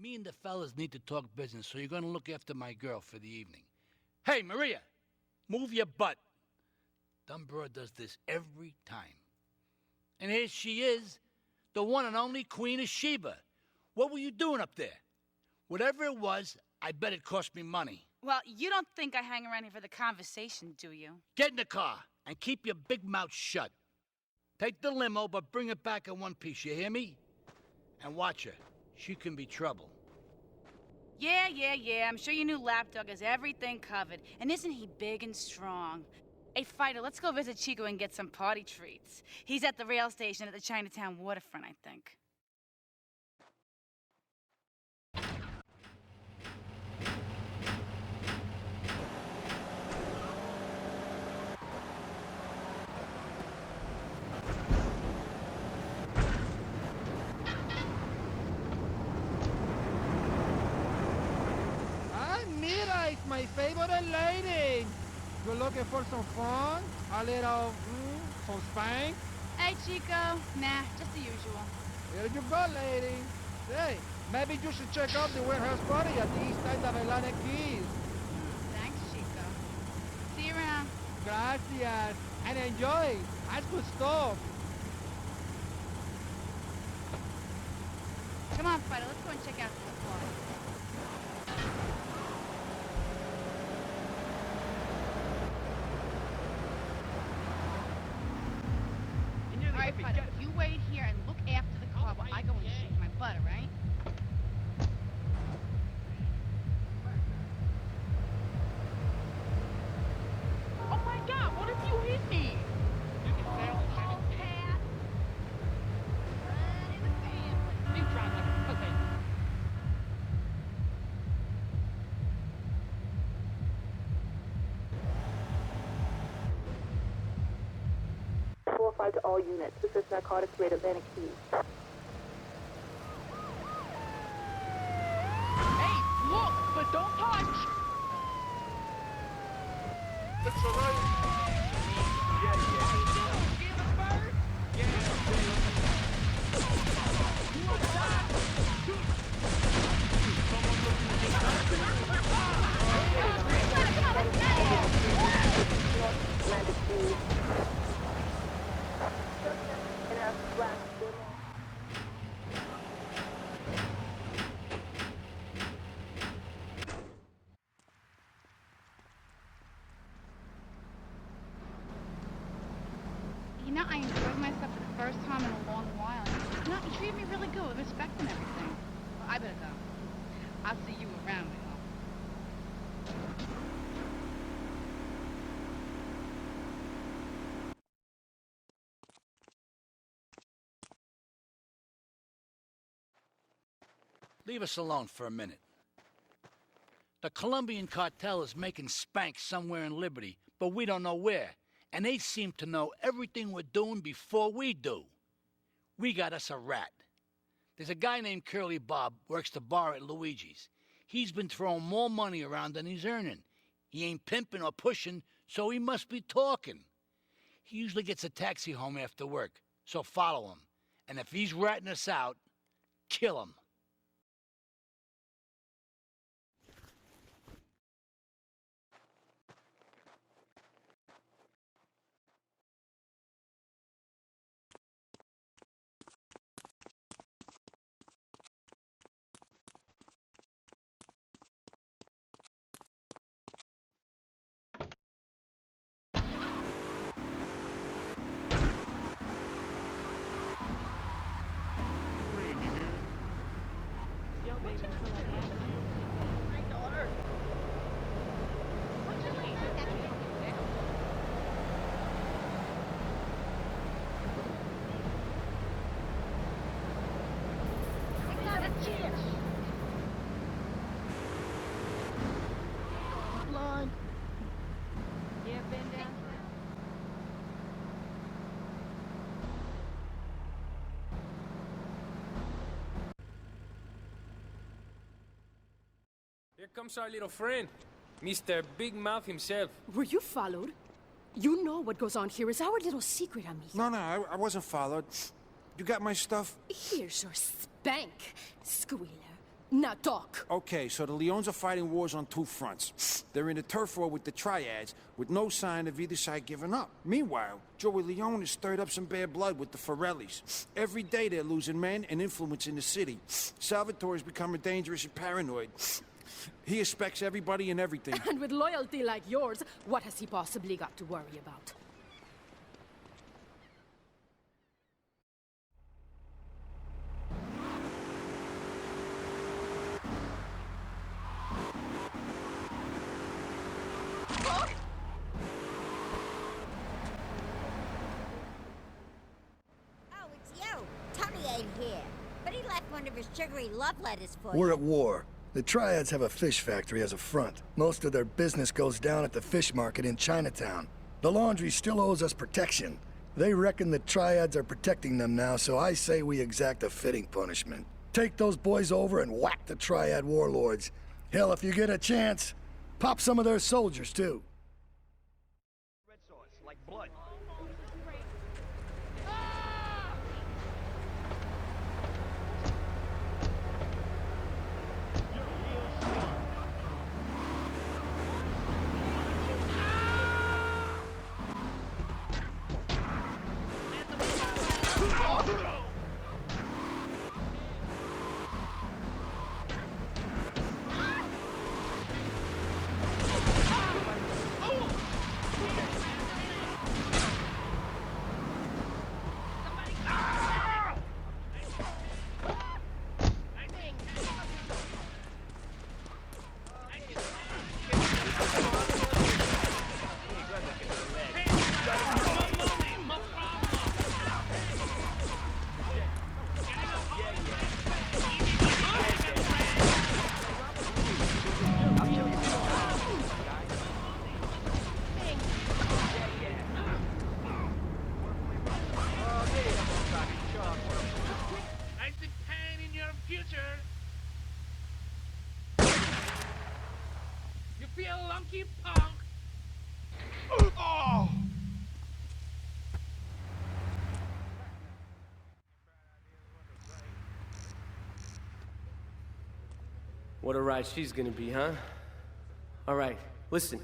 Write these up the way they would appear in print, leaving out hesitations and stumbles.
Me and the fellas need to talk business, so you're gonna look after my girl for the evening. Hey, Maria, move your butt. Dumb broad does this every time. And here she is, the one and only Queen of Sheba. What were you doing up there? Whatever it was, I bet it cost me money. Well, you don't think I hang around here for the conversation, do you? Get in the car and keep your big mouth shut. Take the limo, but bring it back in one piece, you hear me? And watch her. She can be trouble. Yeah. I'm sure your new lapdog has everything covered. And isn't he big and strong? Hey, Fighter, let's go visit Chico and get some party treats. He's at the rail station at the Chinatown waterfront, I think. My favorite lady. You're looking for some fun? A little, some spank? Hey, Chico. Nah, just the usual. Here you go, lady. Hey, maybe you should check out the warehouse party at the east side of Atlantic Keys. Thanks, Chico. See you around. Gracias. And enjoy. That's good stuff. Come on, Fighter, let's go and check out the party. All right, Fighter, you wait here and look after the car while I go and shake my butt, all right? Oh my God, what if you hit me? You can fail and have it. Pat. Run in the family. You drive like okay. To all units. This is narcotics rate Atlantic Keys. Hey, look, but don't touch. It's all right. Atlantic Keys. You know, I enjoyed myself for the first time in a long while. You know, you treated me really good with respect and everything. Well, I better go. I'll see you around, I hope. Leave us alone for a minute. The Colombian cartel is making spank somewhere in Liberty, but we don't know where. And they seem to know everything we're doing before we do. We got us a rat. There's a guy named Curly Bob, works the bar at Luigi's. He's been throwing more money around than he's earning. He ain't pimping or pushing, so he must be talking. He usually gets a taxi home after work, so follow him. And if he's ratting us out, kill him. Here comes our little friend, Mr. Big Mouth himself. Were you followed? You know what goes on here is our little secret, amigo. No, I wasn't followed. You got my stuff? Here's your spank, squealer. Now talk. Okay, so the Leones are fighting wars on two fronts. They're in a turf war with the Triads, with no sign of either side giving up. Meanwhile, Joey Leone has stirred up some bad blood with the Forellis. Every day they're losing men and influence in the city. Salvatore's becoming dangerous and paranoid. He expects everybody and everything. And with loyalty like yours, what has he possibly got to worry about? Oh, it's you. Tony ain't here. But he left one of his sugary love letters for We're you. at war. The Triads have a fish factory as a front. Most of their business goes down at the fish market in Chinatown. The laundry still owes us protection. They reckon the Triads are protecting them now, so I say we exact a fitting punishment. Take those boys over and whack the Triad warlords. Hell, if you get a chance, pop some of their soldiers, too. Red sauce, like blood. What a ride she's gonna be, huh? All right, listen.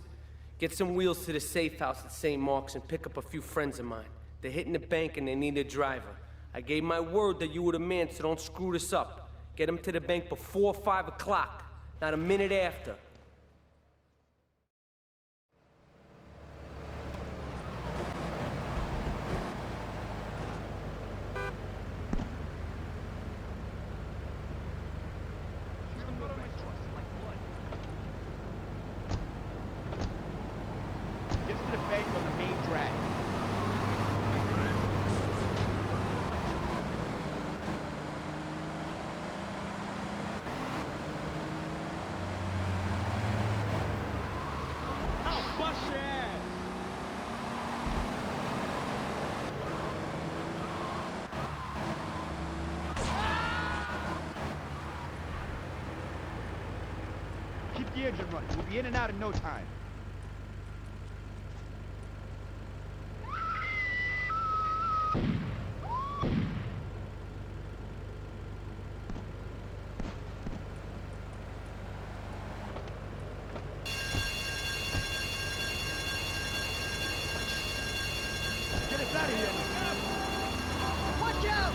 Get some wheels to the safe house at St. Mark's and pick up a few friends of mine. They're hitting the bank and they need a driver. I gave my word that you were the man, so don't screw this up. Get them to the bank before 5 o'clock, not a minute after. Get to the bank on the main drag. I'll bust your ass! Keep the engine running. We'll be in and out in no time. Get us out of here! Watch out!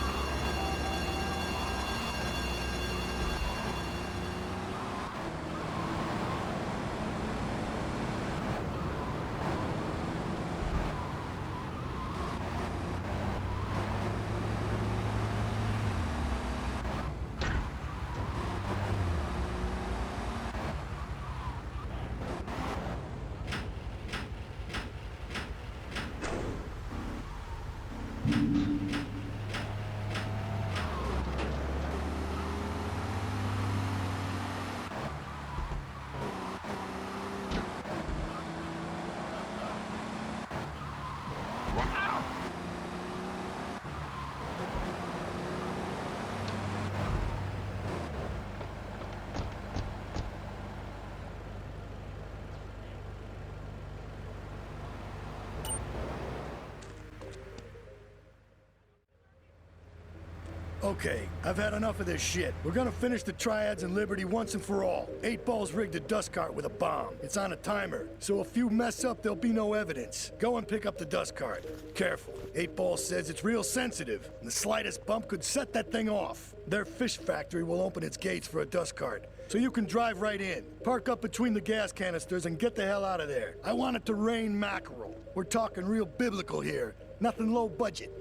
Okay, I've had enough of this shit. We're gonna finish the Triads and Liberty once and for all. 8 Ball's rigged a dust cart with a bomb. It's on a timer, so if you mess up, there'll be no evidence. Go and pick up the dust cart. Careful. 8 Ball says it's real sensitive, and the slightest bump could set that thing off. Their fish factory will open its gates for a dust cart, so you can drive right in. Park up between the gas canisters and get the hell out of there. I want it to rain mackerel. We're talking real biblical here, nothing low budget.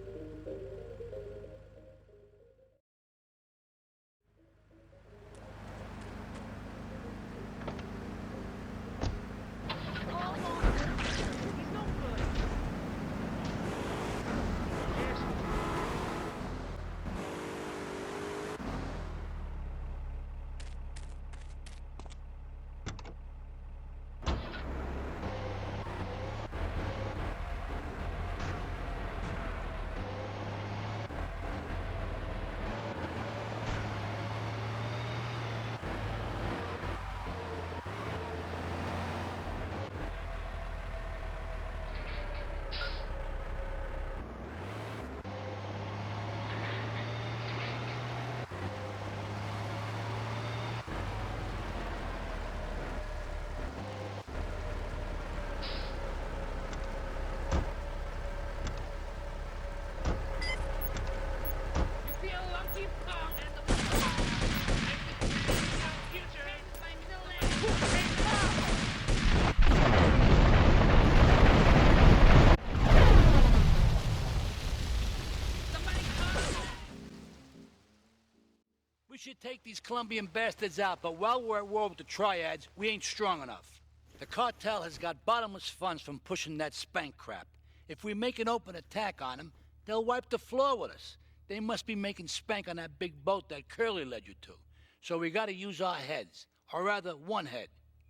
We should take these Colombian bastards out, but while we're at war with the Triads, we ain't strong enough. The cartel has got bottomless funds from pushing that spank crap. If we make an open attack on them, they'll wipe the floor with us. They must be making spank on that big boat that Curly led you to. So we gotta use our heads, or rather one head,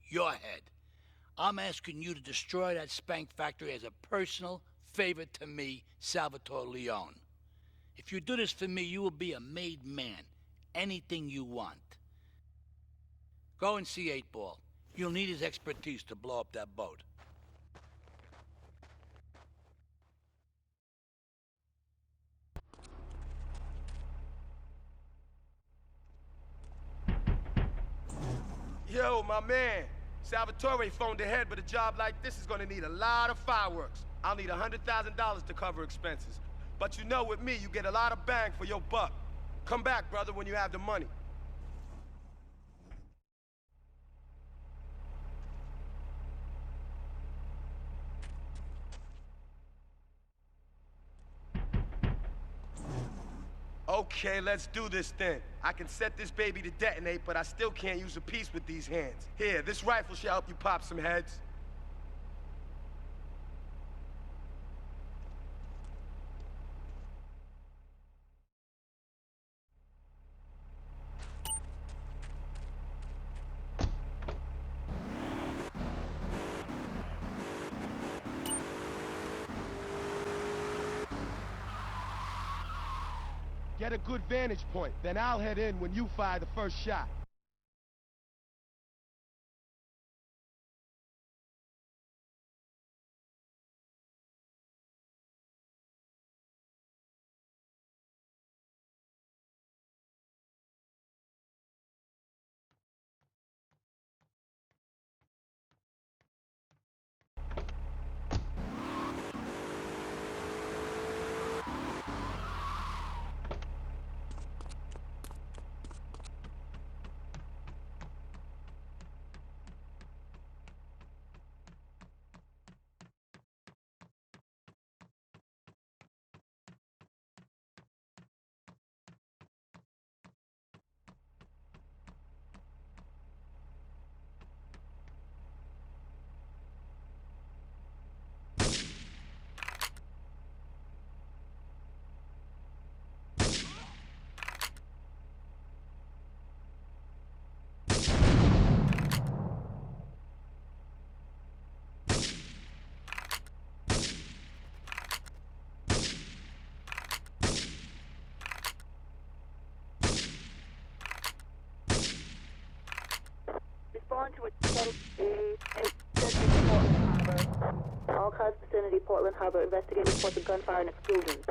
your head. I'm asking you to destroy that spank factory as a personal favor to me, Salvatore Leone. If you do this for me, you will be a made man. Anything you want. Go and see 8 Ball. You'll need his expertise to blow up that boat. Yo, my man. Salvatore phoned ahead, but a job like this is gonna need a lot of fireworks. I'll need $100,000 to cover expenses. But you know, with me, you get a lot of bang for your buck. Come back, brother, when you have the money. Okay, let's do this then. I can set this baby to detonate, but I still can't use a piece with these hands. Here, this rifle should help you pop some heads. Get a good vantage point, then I'll head in when you fire the first shot. Respond to a 10 Portland Harbor. All cars vicinity Portland Harbor. Investigate reports of gunfire and explosions.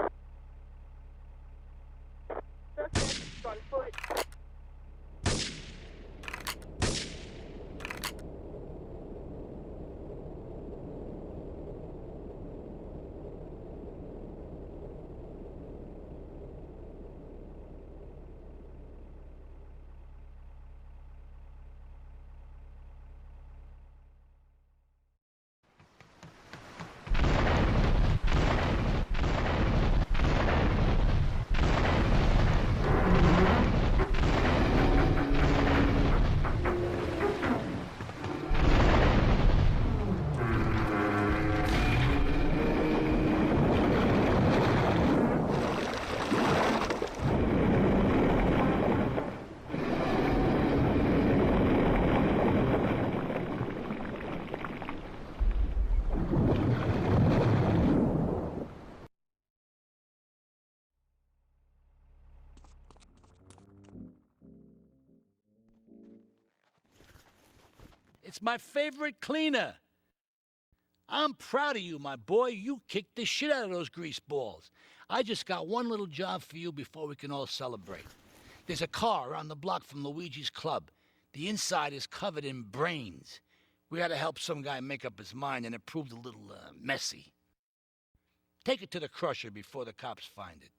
It's my favorite cleaner. I'm proud of you, my boy. You kicked the shit out of those grease balls. I just got one little job for you before we can all celebrate. There's a car around the block from Luigi's club. The inside is covered in brains. We had to help some guy make up his mind, and it proved a little messy. Take it to the crusher before the cops find it.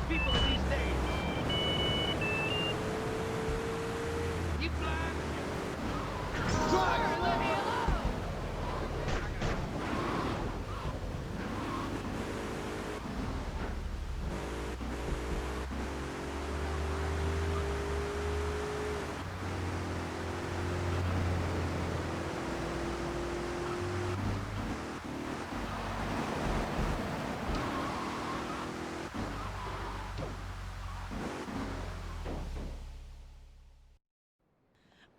People of these days. You blind? Driver, let me alone!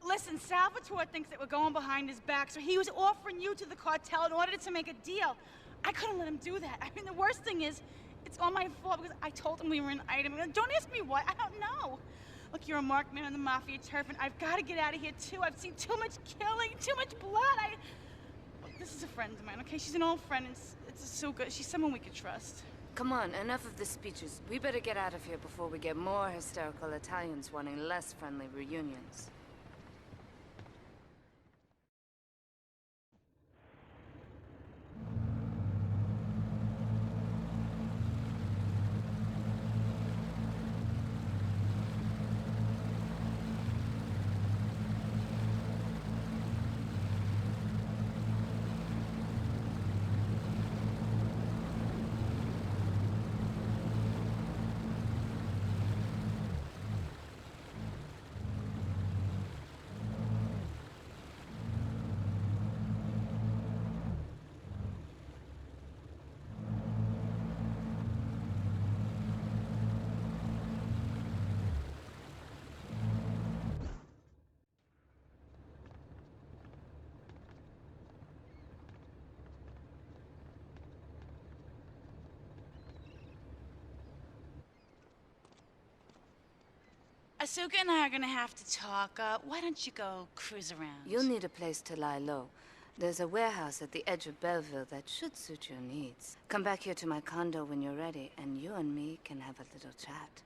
Listen, Salvatore thinks that we're going behind his back, so he was offering you to the cartel in order to make a deal. I couldn't let him do that. I mean, the worst thing is, it's all my fault because I told him we were an item. Don't ask me why, I don't know. Look, you're a marked man on the Mafia turf, and I've got to get out of here, too. I've seen too much killing, too much blood. Look, this is a friend of mine, okay? She's an old friend, and it's so good. She's someone we could trust. Come on, enough of the speeches. We better get out of here before we get more hysterical Italians wanting less friendly reunions. Asuka and I are gonna have to talk. Why don't you go cruise around? You'll need a place to lie low. There's a warehouse at the edge of Belleville that should suit your needs. Come back here to my condo when you're ready, and you and me can have a little chat.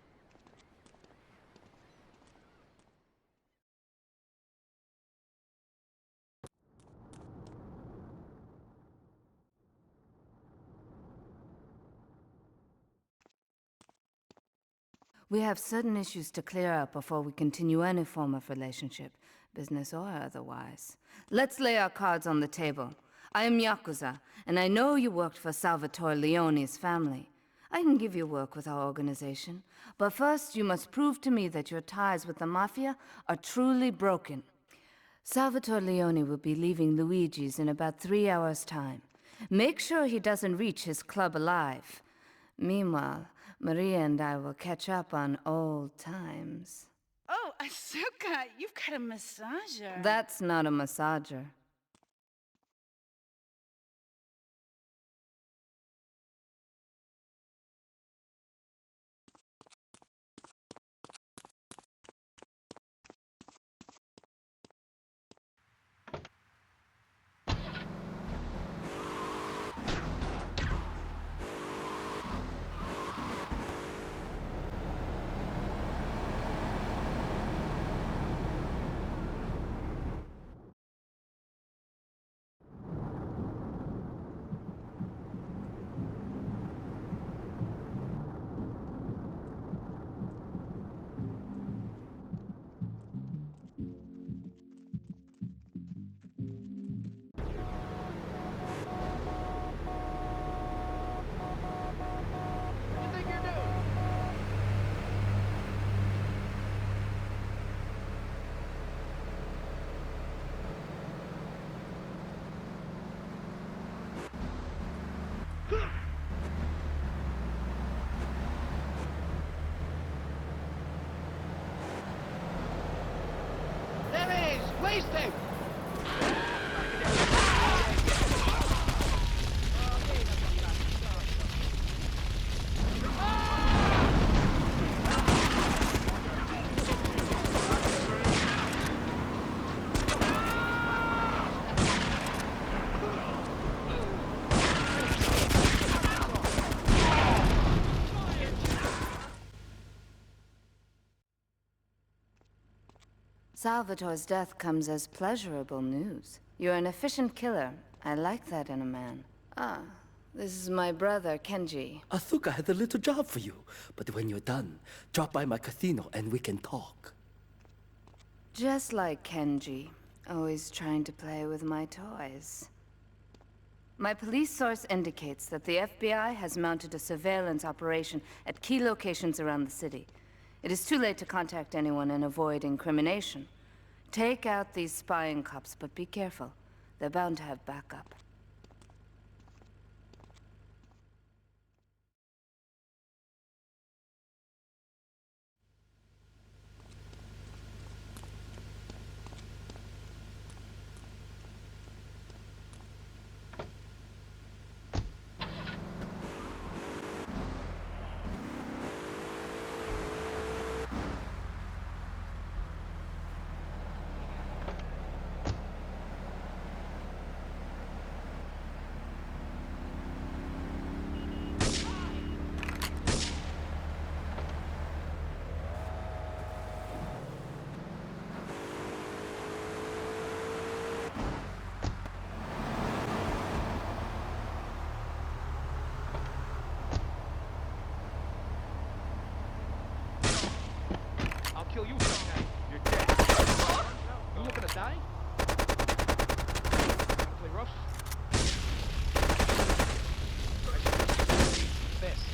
We have certain issues to clear up before we continue any form of relationship, business or otherwise. Let's lay our cards on the table. I am Yakuza, and I know you worked for Salvatore Leone's family. I can give you work with our organization, but first you must prove to me that your ties with the Mafia are truly broken. Salvatore Leone will be leaving Luigi's in about 3 hours' time. Make sure he doesn't reach his club alive. Meanwhile, Maria and I will catch up on old times. Oh, Asuka, you've got a massager. That's not a massager. Salvatore's death comes as pleasurable news. You're an efficient killer. I like that in a man. Ah, this is my brother, Kenji. Asuka has a little job for you, but when you're done, drop by my casino and we can talk. Just like Kenji, always trying to play with my toys. My police source indicates that the FBI has mounted a surveillance operation at key locations around the city. It is too late to contact anyone and avoid incrimination. Take out these spying cops, but be careful. They're bound to have backup. Kill you someday. You're dead. You looking to die? Wanna play rough? Best.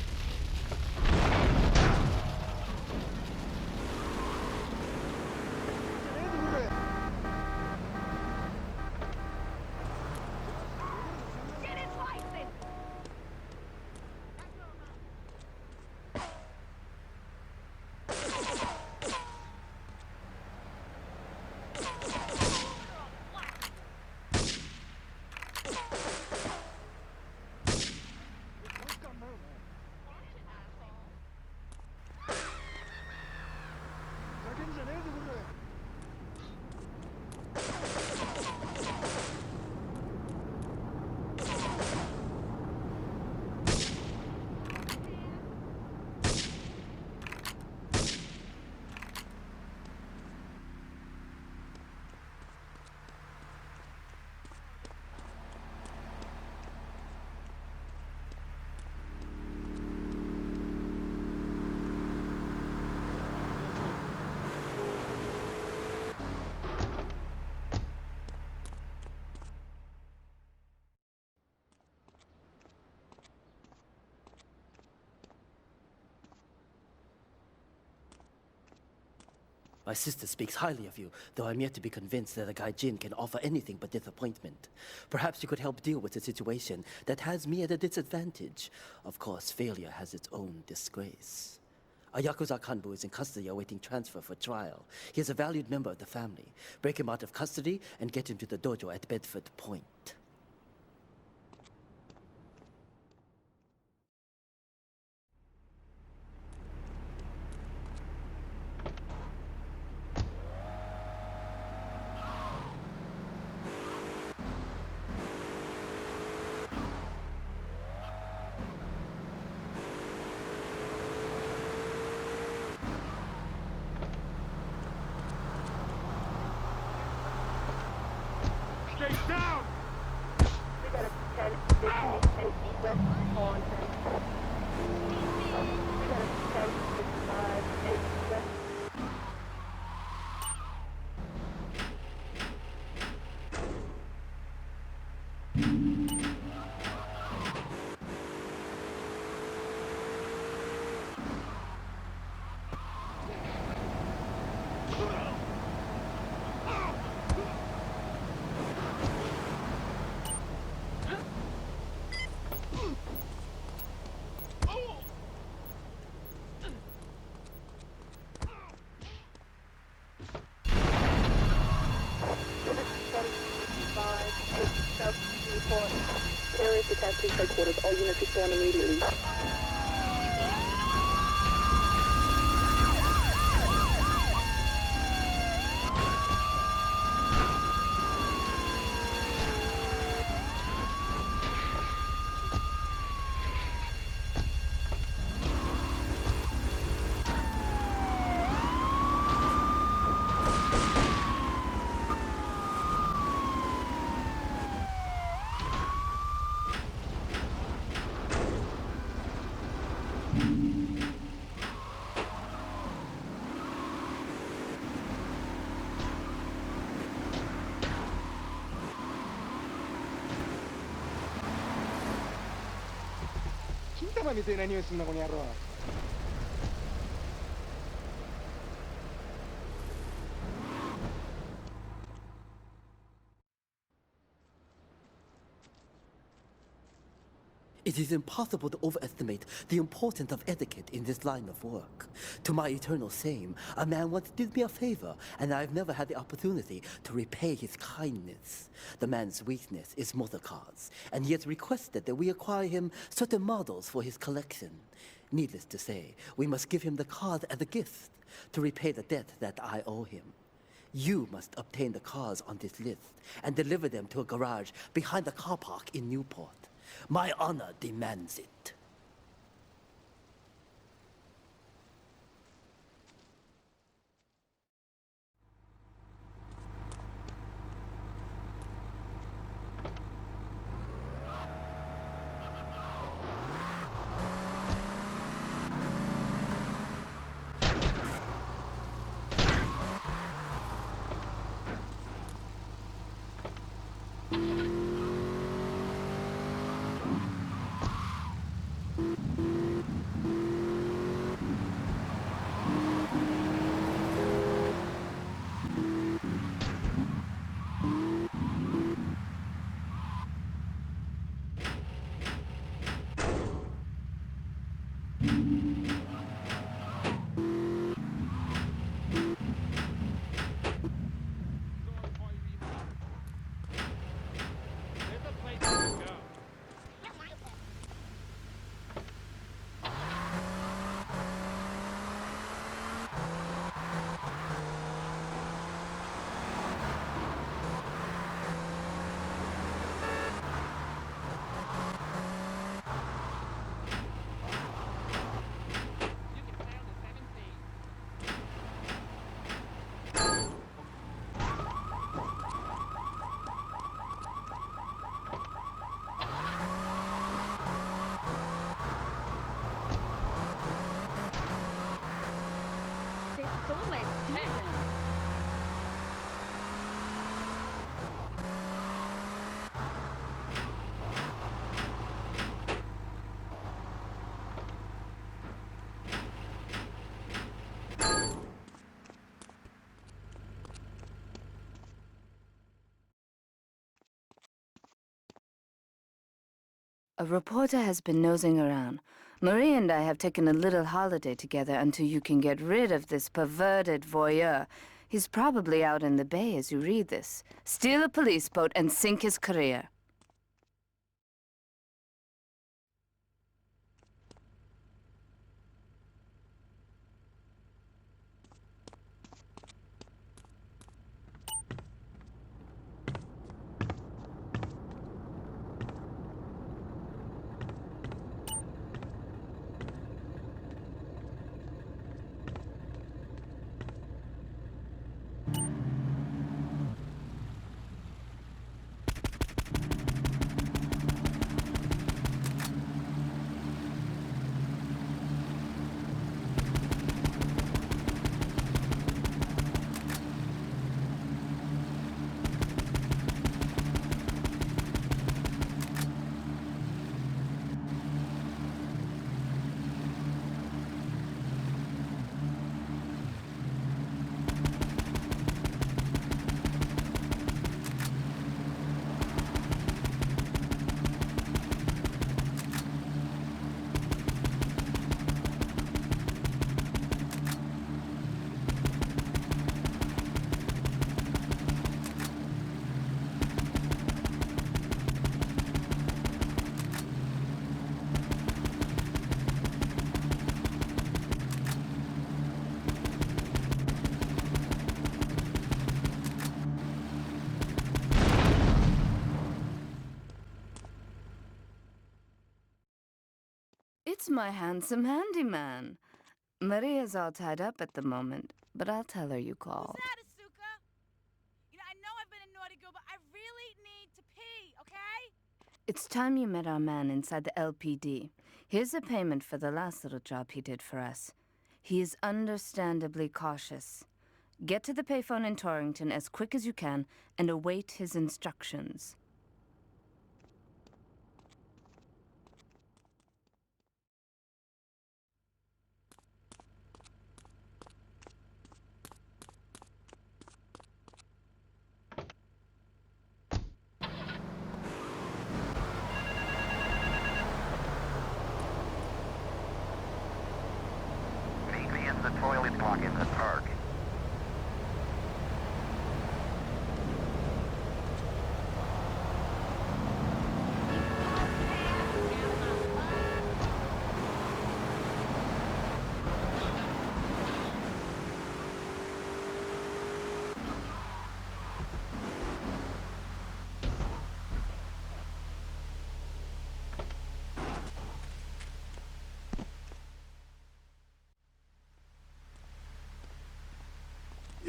Get his license! My sister speaks highly of you, though I'm yet to be convinced that a guy Jin can offer anything but disappointment. Perhaps you could help deal with a situation that has me at a disadvantage. Of course, failure has its own disgrace. A Yakuza Kanbu is in custody awaiting transfer for trial. He is a valued member of the family. Break him out of custody and get him to the dojo at Bedford Point. Stay down! We got a 10, 15, 8 west on 10. We got a 10, 55, 8 west. Area Detective Headquarters, all units respond immediately. 잠깐만 밑에 나 니었습니다 거냐로. It is impossible to overestimate the importance of etiquette in this line of work. To my eternal shame, a man once did me a favor, and I've never had the opportunity to repay his kindness. The man's weakness is motor cars, and he has requested that we acquire him certain models for his collection. Needless to say, we must give him the cars as a gift to repay the debt that I owe him. You must obtain the cars on this list and deliver them to a garage behind the car park in Newport. My honor demands it. A reporter has been nosing around. Marie and I have taken a little holiday together until you can get rid of this perverted voyeur. He's probably out in the bay as you read this. Steal a police boat and sink his career. It's my handsome handyman. Maria's all tied up at the moment, but I'll tell her you called. Who's that, Asuka? You know, I know I've been a naughty girl, but I really need to pee, okay? It's time you met our man inside the LPD. Here's a payment for the last little job he did for us. He is understandably cautious. Get to the payphone in Torrington as quick as you can and await his instructions.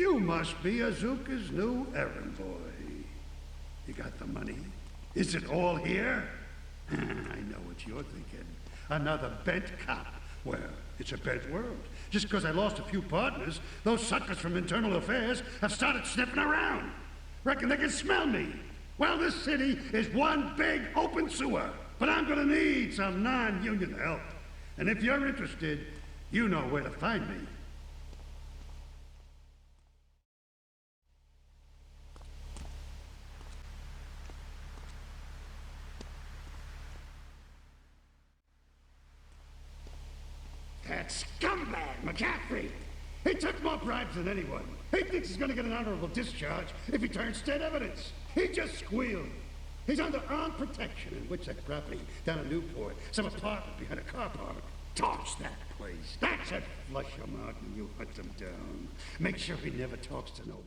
You must be Azuka's new errand boy. You got the money? Is it all here? I know what you're thinking. Another bent cop. Well, it's a bent world. Just because I lost a few partners, those suckers from Internal Affairs have started sniffing around. Reckon they can smell me. Well, this city is one big open sewer. But I'm gonna need some non-union help. And if you're interested, you know where to find me. That scumbag, McCaffrey! He took more bribes than anyone. He thinks he's gonna get an honorable discharge if he turns state evidence. He just squealed. He's under armed protection in Witchett property down in Newport. Some apartment behind a car park. Torch that place. That's it. Flush him out when you hunt him down. Make sure he never talks to nobody.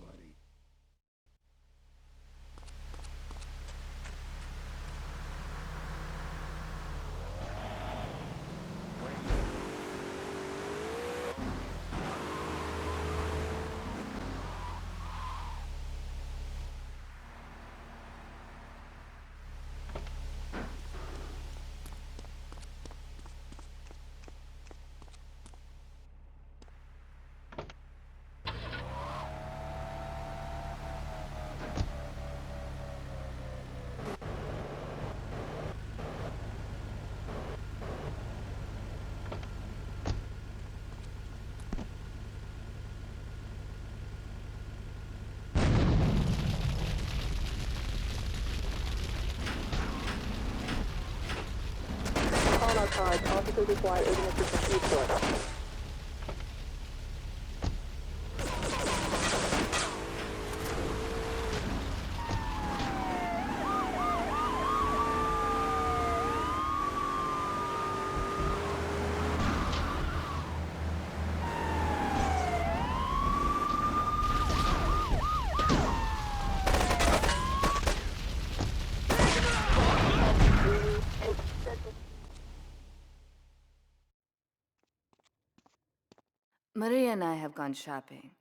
All our cars, officers require urgent assistance report. Maria and I have gone shopping.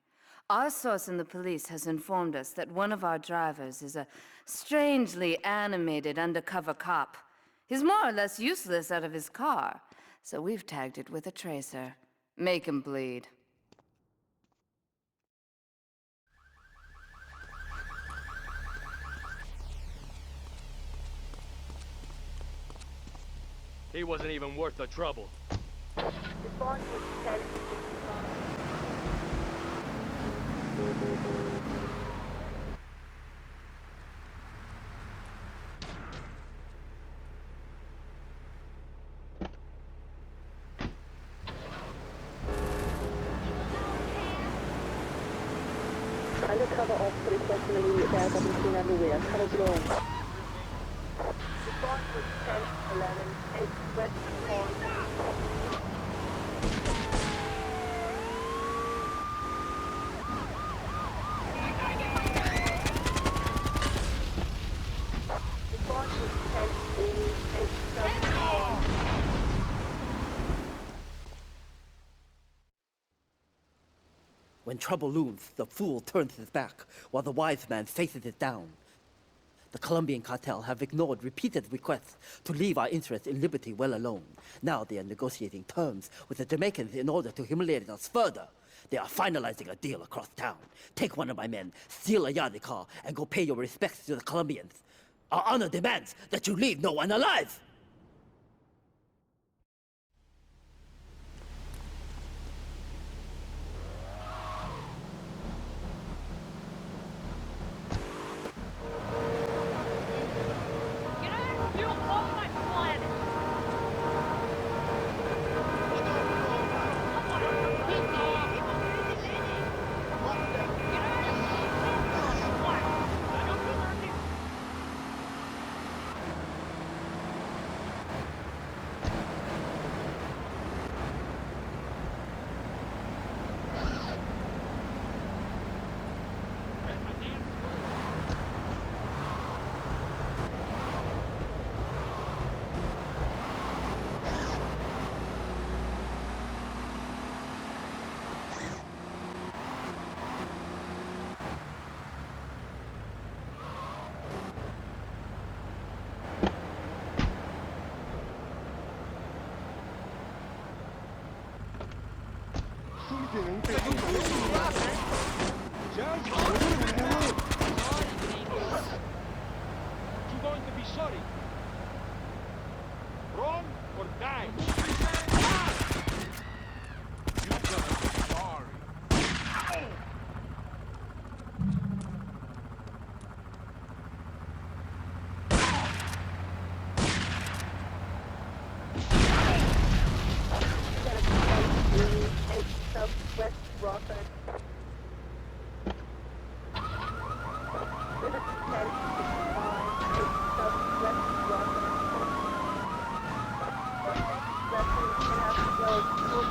Our source in the police has informed us that one of our drivers is a strangely animated undercover cop. He's more or less useless out of his car, so we've tagged it with a tracer. Make him bleed. He wasn't even worth the trouble. Respond to 1065. Undercover officer requesting immediate backup and clean underwear. Cover zone. Respond to 1011. Express When trouble looms, the fool turns his back, while the wise man faces it down. The Colombian cartel have ignored repeated requests to leave our interests in liberty well alone. Now they are negotiating terms with the Jamaicans in order to humiliate us further. They are finalizing a deal across town. Take one of my men, steal a Yardie car, and go pay your respects to the Colombians. Our honor demands that you leave no one alive! You're going to be sorry. Run or die. You're gonna be sorry. Southwest Rockford. Southwest Rockford.